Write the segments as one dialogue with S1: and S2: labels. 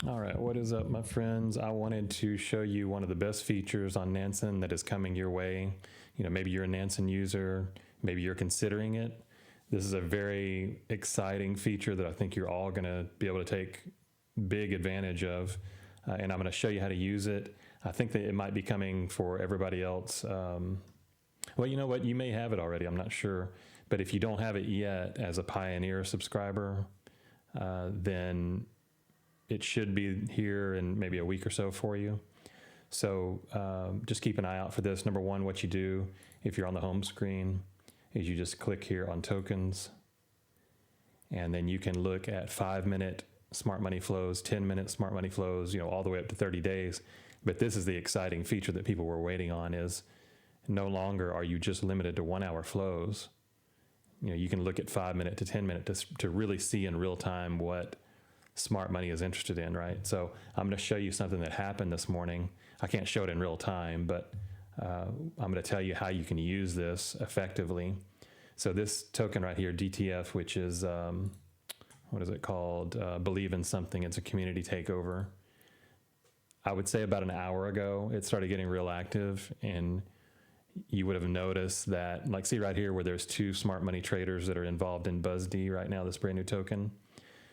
S1: All right, what is up, my friends? I wanted to show you one of the best features on Nansen that is coming your way. Maybe you're a Nansen user, maybe you're considering it. This is a very exciting feature that I think you're all going to be able to take big advantage of, and I'm going to show you how to use it. I think that it might be coming for everybody else. Well, you know what? You may have it already. I'm not sure. But if you don't have it yet as a Pioneer subscriber, then it should be here in maybe a week or so for you. So just keep an eye out for this. Number one, what you do if you're on the home screen is you just click here on tokens, and then you can look at 5-minute smart money flows, 10-minute smart money flows, all the way up to 30 days. But this is the exciting feature that people were waiting on, is no longer are you just limited to 1 hour flows. You can look at 5-minute to 10-minute to really see in real time what smart money is interested in, right? So I'm going to show you something that happened this morning. I can't show it in real time, but I'm going to tell you how you can use this effectively. So this token right here, DTF, which is, what is it called? Believe in Something. It's a community takeover. I would say about an hour ago, it started getting real active, and you would have noticed that, like, see right here where there's 2 smart money traders that are involved in BUZD right now, this brand new token.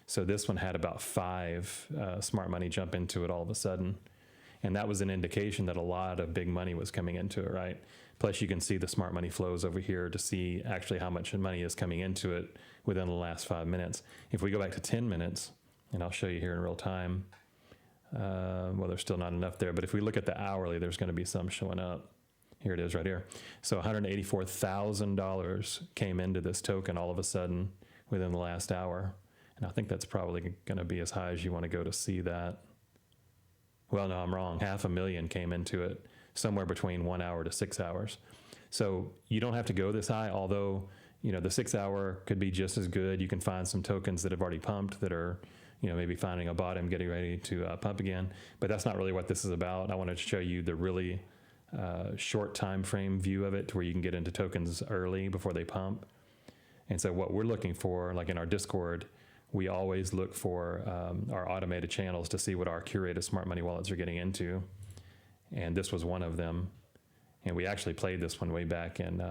S1: So this one had about 5 smart money jump into it all of a sudden. And that was an indication that a lot of big money was coming into it, right? Plus you can see the smart money flows over here to see actually how much money is coming into it within the last 5 minutes. If we go back to 10 minutes, and I'll show you here in real time, well, there's still not enough there, but if we look at the hourly, there's going to be some showing up. Here it is right here. So $184,000 came into this token all of a sudden within the last hour. And I think that's probably going to be as high as you want to go to see that. Well, no, I'm wrong. $500,000 came into it, somewhere between 1 hour to 6 hours. So you don't have to go this high, although, the 6 hour could be just as good. You can find some tokens that have already pumped that are, maybe finding a bottom, getting ready to pump again. But that's not really what this is about. I wanted to show you the really short time frame view of it, to where you can get into tokens early before they pump. And so what we're looking for, like in our Discord, we always look for our automated channels to see what our curated smart money wallets are getting into. And this was one of them. And we actually played this one way back in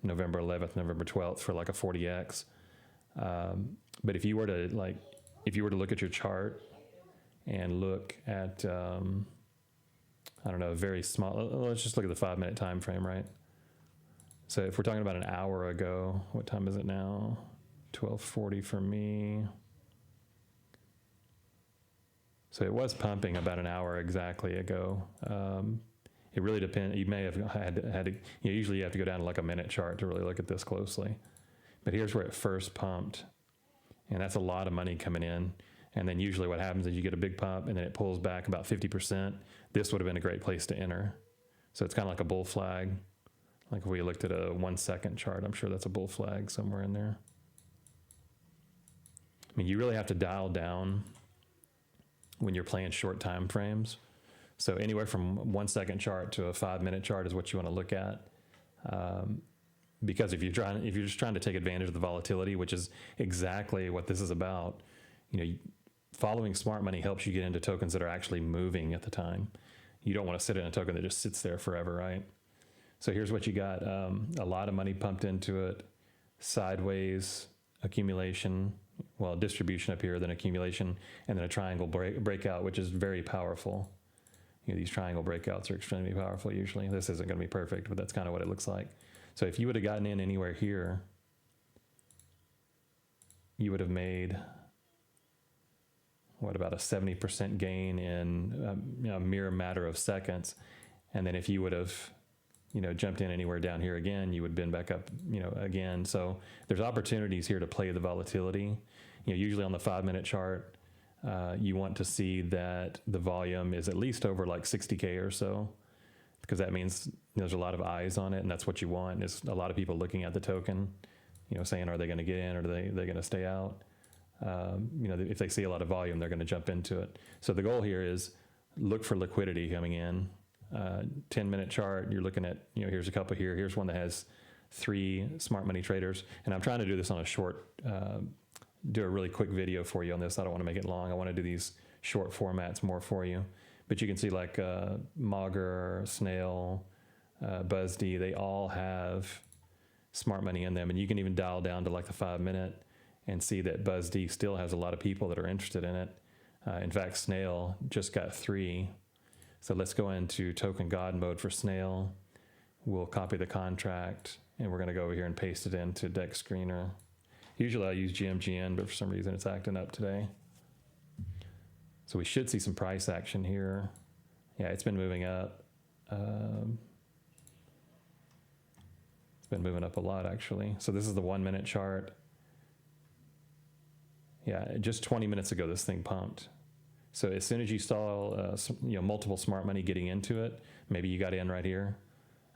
S1: November 11th, November 12th for like a 40X. But if you were to look at your chart and look at, I don't know, a very small, let's just look at the 5-minute time frame, right? So if we're talking about an hour ago, what time is it now? 12:40 for me. So it was pumping about an hour exactly ago. It really depends. You may have had to, usually you have to go down to like a minute chart to really look at this closely. But here's where it first pumped. And that's a lot of money coming in. And then usually what happens is you get a big pump and then it pulls back about 50%. This would have been a great place to enter. So it's kind of like a bull flag. Like if we looked at a 1 second chart, I'm sure that's a bull flag somewhere in there. I mean, you really have to dial down when you're playing short time frames. So anywhere from 1 second chart to a 5-minute chart is what you want to look at. Because if you're just trying to take advantage of the volatility, which is exactly what this is about, following smart money helps you get into tokens that are actually moving at the time. You don't want to sit in a token that just sits there forever, right? So here's what you got. A lot of money pumped into it, sideways accumulation, well, distribution up here, then accumulation, and then a triangle breakout, which is very powerful. These triangle breakouts are extremely powerful usually. This isn't going to be perfect, but that's kind of what it looks like. So if you would have gotten in anywhere here, you would have made, what, about a 70% gain in a mere matter of seconds. And then if you would have jumped in anywhere down here again, you would bend back up, again. So there's opportunities here to play the volatility. Usually on the 5-minute chart, you want to see that the volume is at least over like 60K or so, because that means there's a lot of eyes on it, and that's what you want, is a lot of people looking at the token, saying, are they going to get in, or are they going to stay out? If they see a lot of volume, they're going to jump into it. So the goal here is look for liquidity coming in. 10-minute chart, you're looking at, here's a couple here. Here's one that has 3 smart money traders. And I'm trying to do this on a short, do a really quick video for you on this. I don't want to make it long. I want to do these short formats more for you. But you can see like Mauger, Snail, BuzzD, they all have smart money in them. And you can even dial down to like the 5 minute and see that BuzzD still has a lot of people that are interested in it. In fact, Snail just got 3. So let's go into token God mode for Snail. We'll copy the contract and we're going to go over here and paste it into Dex Screener. Usually I use GMGN, but for some reason it's acting up today. So we should see some price action here. Yeah, it's been moving up. It's been moving up a lot actually. So this is the 1 minute chart. Yeah, just 20 minutes ago this thing pumped. So as soon as you saw multiple smart money getting into it, maybe you got in right here.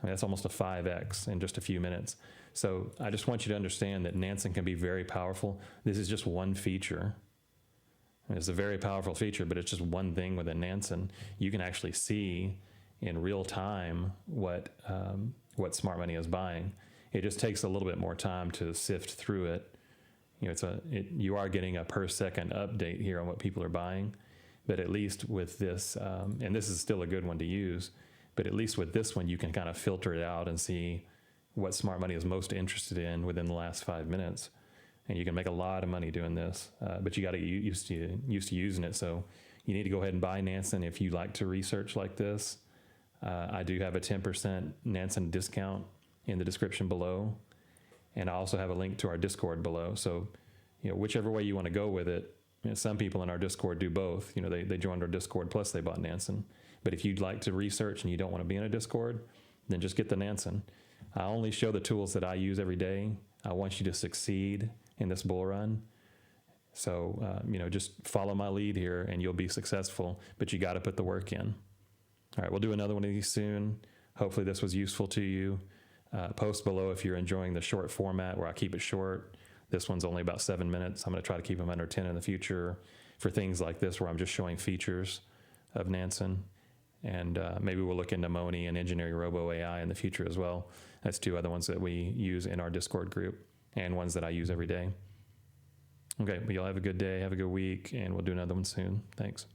S1: I mean, that's almost a 5x in just a few minutes. So I just want you to understand that Nansen can be very powerful. This is just one feature. I mean, it's a very powerful feature, but it's just one thing within Nansen. You can actually see in real time what smart money is buying. It just takes a little bit more time to sift through it. You are getting a per second update here on what people are buying, but at least with this, and this is still a good one to use, but at least with this one, you can kind of filter it out and see what smart money is most interested in within the last 5 minutes. And you can make a lot of money doing this, but you got to get used to using it. So you need to go ahead and buy Nansen if you like to research like this. I do have a 10% Nansen discount in the description below. And I also have a link to our Discord below. So, whichever way you want to go with it, some people in our Discord do both. They joined our Discord plus they bought Nansen. But if you'd like to research and you don't want to be in a Discord, then just get the Nansen. I only show the tools that I use every day. I want you to succeed in this bull run. So, just follow my lead here and you'll be successful, but you got to put the work in. All right, we'll do another one of these soon. Hopefully this was useful to you. Post below if you're enjoying the short format where I keep it short. This one's only about 7 minutes. I'm going to try to keep them under 10 in the future for things like this where I'm just showing features of Nansen. And maybe we'll look into Moni and Engineering Robo AI in the future as well. That's 2 other ones that we use in our Discord group and ones that I use every day. Okay, well, y'all have a good day, have a good week, and we'll do another one soon. Thanks.